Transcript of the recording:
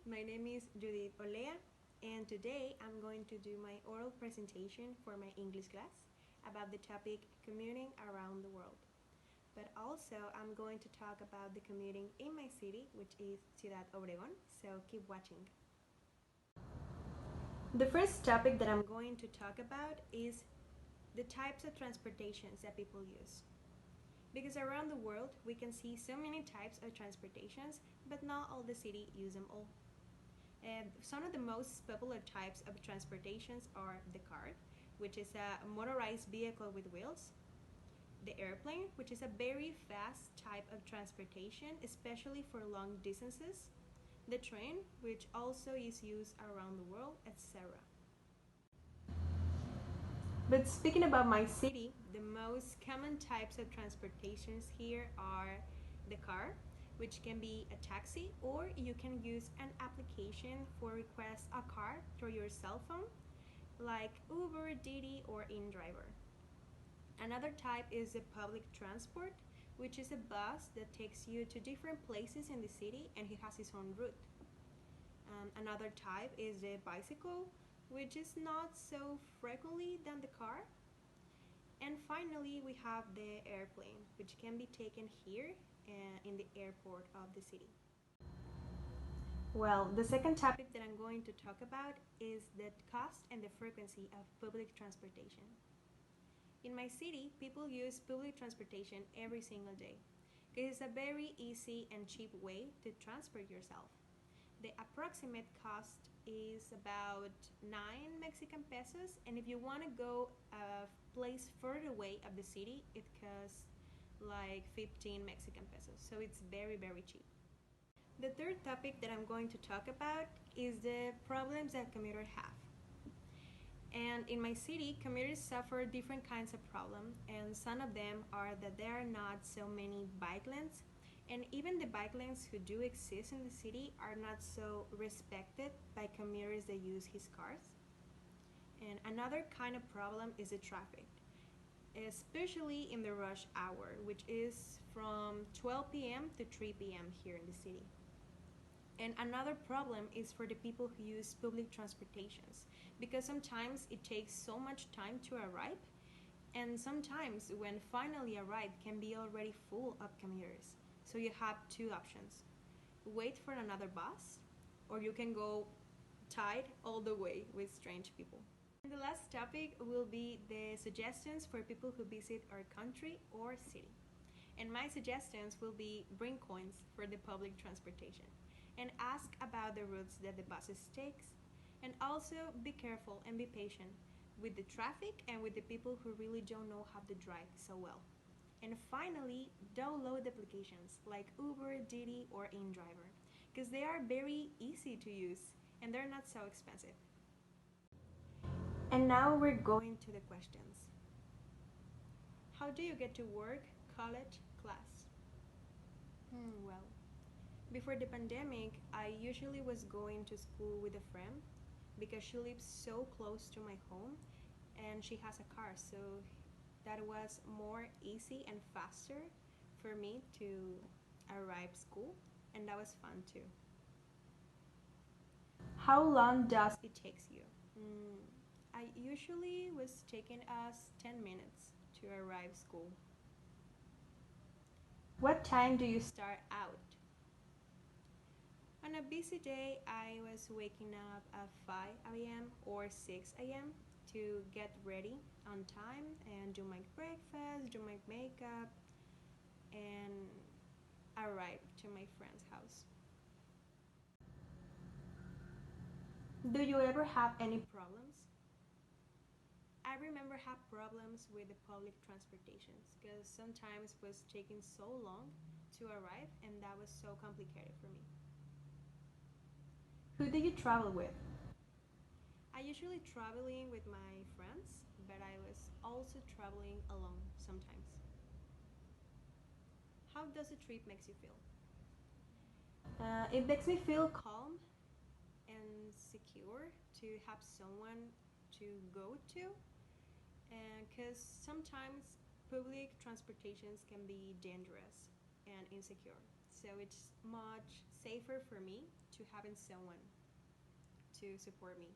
My name is Judith Olea, and today I'm going to do my oral presentation for my English class about the topic commuting around the world. But also, I'm going to talk about the commuting in my city, which is Ciudad Obregón, so keep watching. The first topic that I'm going to talk about is the types of transportations that people use. Because around the world, we can see so many types of transportations, but not all the city use them all. Some of the most popular types of transportations are the car, which is a motorized vehicle with wheels, the airplane, which is a very fast type of transportation, especially for long distances, the train, which also is used around the world, etc. But speaking about my city, the most common types of transportations here are the car, which can be a taxi, or you can use an application for request a car through your cell phone, like Uber, Didi, or InDriver. Another type is the public transport, which is a bus that takes you to different places in the city and it has its own route. Another type is the bicycle, which is not so frequently than the car. And finally, we have the airplane, which can be taken here in the airport of the city. Well, the second topic that I'm going to talk about is the cost and the frequency of public transportation. In my city, people use public transportation every single day because it's a very easy and cheap way to transport yourself. The approximate cost is about 9 Mexican pesos, and if you want to go a place further away of the city, it costs like 15 Mexican pesos, so it's very, very cheap. The third topic that I'm going to talk about is the problems that commuters have. And in my city, commuters suffer different kinds of problems, and some of them are that there are not so many bike lanes, and even the bike lanes who do exist in the city are not so respected by commuters that use his cars. And another kind of problem is the traffic, especially in the rush hour, which is from 12 p.m. to 3 p.m. here in the city. And another problem is for the people who use public transportations, because sometimes it takes so much time to arrive, and sometimes when finally arrive can be already full of commuters. So you have two options: wait for another bus, or you can go tied all the way with strange people. And the last topic will be the suggestions for people who visit our country or city. And my suggestions will be bring coins for the public transportation and ask about the routes that the buses takes, and also be careful and be patient with the traffic and with the people who really don't know how to drive so well. And finally, download applications like Uber, Didi, or InDriver, because they are very easy to use and they're not so expensive. And now we're going to the questions. How do you get to work, college, class? Well, before the pandemic, I usually was going to school with a friend because she lives so close to my home and she has a car, so that was more easy and faster for me to arrive school, and that was fun too. How long does it take you? I usually was taking us 10 minutes to arrive school. What time do you start out? On a busy day, I was waking up at 5 a.m. or 6 a.m. to get ready on time and do my breakfast, do my makeup, and arrive to my friend's house. Do you ever have any problems? I remember have problems with the public transportations because sometimes it was taking so long to arrive and that was so complicated for me. Who do you travel with? I usually traveling with my friends, but I was also traveling alone sometimes. How does a trip makes you feel? It makes me feel calm and secure to have someone to go to, and because sometimes public transportations can be dangerous and insecure, so it's much safer for me to having someone to support me.